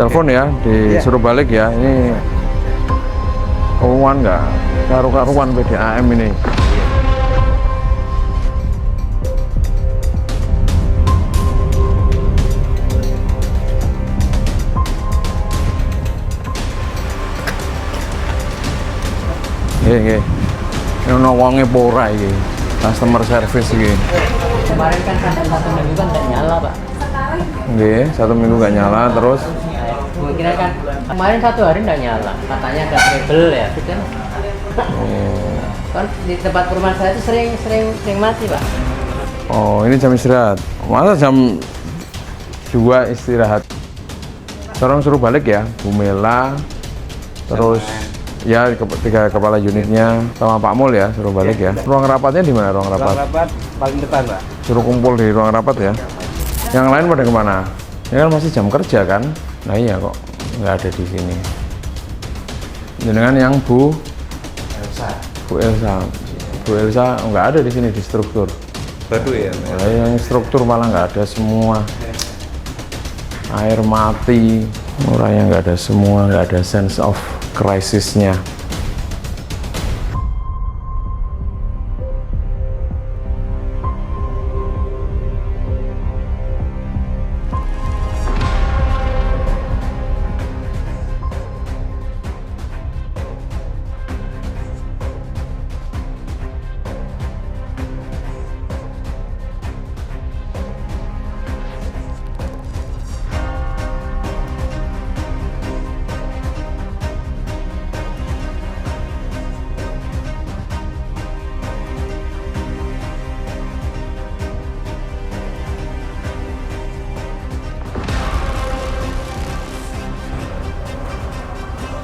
telepon ya, disuruh balik ya. Ini karuan nggak? Karuan PDAM ini. Nggih. Ono wonge pora iki. Customer service iki. Kemarin kan sampai 1 minggu kan nggak nyala, Pak. Nggih, 1 minggu nggak nyala terus. Kira kan kemarin 1 hari nggak nyala. Katanya ada trouble ya, gitu kan? Kan di tempat perumahan saya itu sering mati, Pak. Oh, ini jam istirahat. Masa jam 2 istirahat? Sekarang suruh balik ya, Bu Mela. Terus ya 3 kepala unitnya sama Pak Mul ya, suruh balik ya. Ruang rapatnya di mana ruang rapat? Ruang rapat paling depan, Pak. Suruh kumpul di ruang rapat ya. Yang lain pada kemana? Ya kan masih jam kerja kan? Nah iya kok nggak ada di sini. Dengan yang Bu Elsa nggak ada di sini di struktur. Baru ya. Nah, yang struktur malah nggak ada semua. Air mati, orangnya nggak ada semua, nggak ada sense of krisisnya.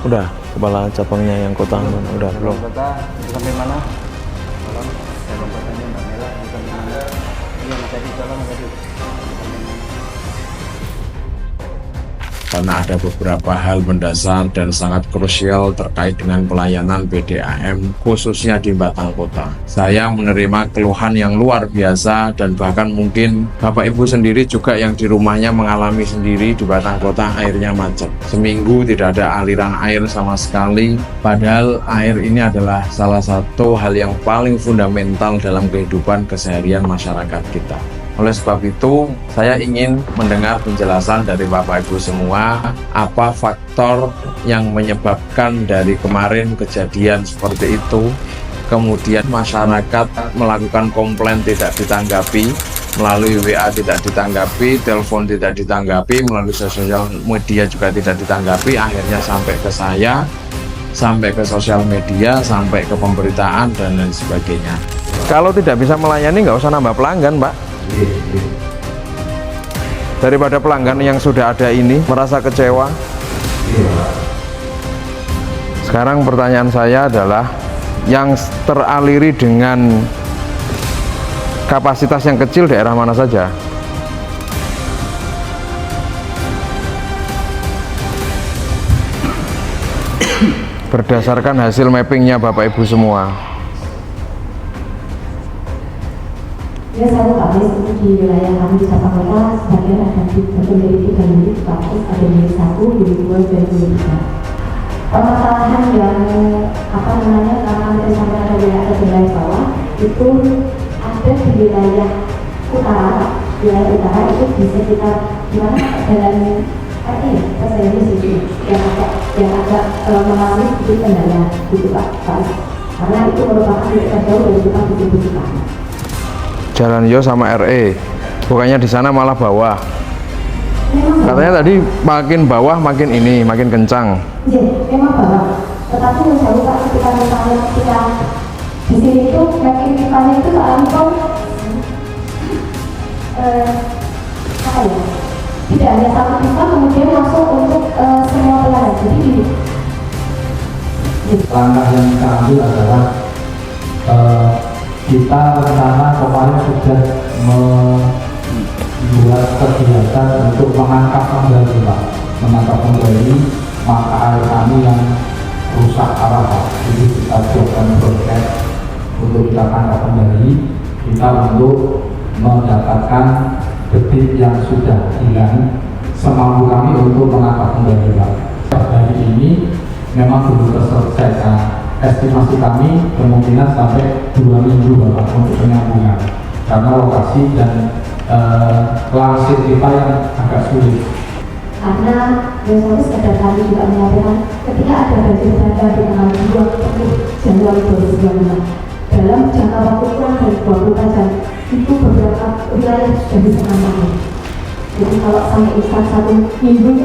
Udah, kepala cabangnya yang kota udah belum? Kota sampai mana? Tolong, dalam kotanya Mbak Mela sampai mana? Iya, Mas Adi, tolong Mas Adi. Karena ada beberapa hal mendasar dan sangat krusial terkait dengan pelayanan PDAM khususnya di Batang Kota. Saya menerima keluhan yang luar biasa dan bahkan mungkin Bapak Ibu sendiri juga yang di rumahnya mengalami sendiri di Batang Kota airnya macet. Seminggu tidak ada aliran air sama sekali, padahal air ini adalah salah satu hal yang paling fundamental dalam kehidupan keseharian masyarakat kita. Oleh sebab itu, saya ingin mendengar penjelasan dari Bapak Ibu semua, apa faktor yang menyebabkan dari kemarin kejadian seperti itu, kemudian masyarakat melakukan komplain tidak ditanggapi, melalui WA tidak ditanggapi, telepon tidak ditanggapi, melalui sosial media juga tidak ditanggapi, akhirnya sampai ke saya, sampai ke sosial media, sampai ke pemberitaan, dan lain sebagainya. Kalau tidak bisa melayani, nggak usah nambah pelanggan, Pak. Daripada pelanggan yang sudah ada ini merasa kecewa. Sekarang pertanyaan saya adalah yang teraliri dengan kapasitas yang kecil daerah mana saja? Berdasarkan hasil mappingnya Bapak Ibu semua. Ya, saya Pak Des, di wilayah kami di Batang Kota, sebagian ada menjadi 3 unit, terus ada unit 1, unit 2, dan unit 3. Permasalahan yang karena dari sampai ada wilayah bawah, itu ada di wilayah utara itu di sekitar dimana jalan saya ini situ yang agak mengalami sedikit kendala gitu Pak. Karena itu merupakan tidak jauh dari tempat distribusi kami. Jalan Yo sama RE, bukannya di sana malah bawah. Katanya tadi makin bawah makin ini makin kencang. Iya, memang bawah. Tetapi yang saya lupa ketika di sini itu makin pipannya itu langsung tidak hanya satu pipa kemudian masuk untuk semua pelanggan. Jadi langkah yang kita ambil adalah kita rencana kemarin sudah membuat kegiatan untuk menangkap kembali maka air kami yang rusak parah Pak. Jadi kita buatkan broadcast untuk kita tangkap kembali, kita untuk mendapatkan debit yang sudah hilang semampu kami untuk menata kembali Pak. Hari ini memang belum terselesaikan. Estimasi kami kemungkinan sampai 2 minggu Bapak untuk penyambungan karena lokasi dan langsir kita yang agak sulit. Karena Yosoris pada kami juga menyampaikan ketika ada banjir bandang di tanggal 20 Januari 2019 dalam jangka waktu kurang dari 24 jam itu beberapa wilayah sudah bisa nampaknya. Jadi kalau sampai instan 1 minggu itu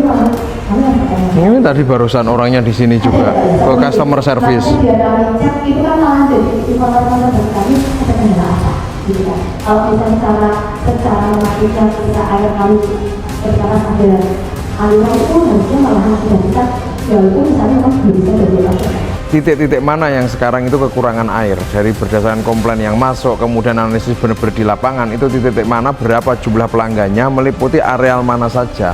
kami yang bertanya. Ini tadi barusan orangnya di sini juga ke customer service. Makanya biar kami cek itu kan malah jadi informasi dari kami ada kendala apa gitu kan. Kalau misalnya secara memastikan ketika air kami berkata ada aliran itu harusnya malahan sudah bisa, walaupun misalnya memang belum bisa dari apa. Titik-titik mana yang sekarang itu kekurangan air dari berdasarkan komplain yang masuk, kemudian analisis benar-benar di lapangan itu titik-titik mana, berapa jumlah pelanggannya, meliputi areal mana saja.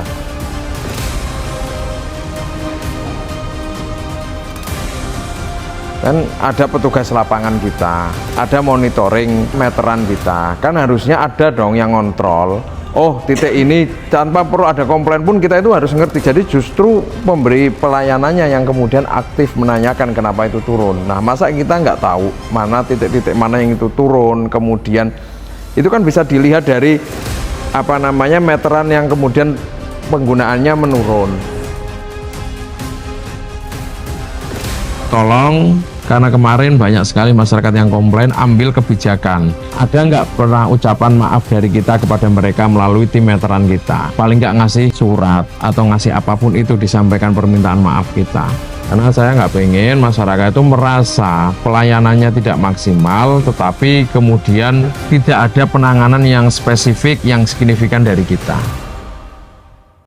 Kan ada petugas lapangan kita, ada monitoring meteran kita, kan harusnya ada dong yang ngontrol. Oh, titik ini tanpa perlu ada komplain pun kita itu harus ngerti. Jadi justru pemberi pelayanannya yang kemudian aktif menanyakan kenapa itu turun. Nah, masa kita nggak tahu mana titik-titik mana yang itu turun, kemudian itu kan bisa dilihat dari meteran yang kemudian penggunaannya menurun. Tolong, karena kemarin banyak sekali masyarakat yang komplain, ambil kebijakan. Ada nggak pernah ucapan maaf dari kita kepada mereka melalui tim meteran kita? Paling nggak ngasih surat atau ngasih apapun itu disampaikan permintaan maaf kita. Karena saya nggak pengen masyarakat itu merasa pelayanannya tidak maksimal, tetapi kemudian tidak ada penanganan yang spesifik, yang signifikan dari kita.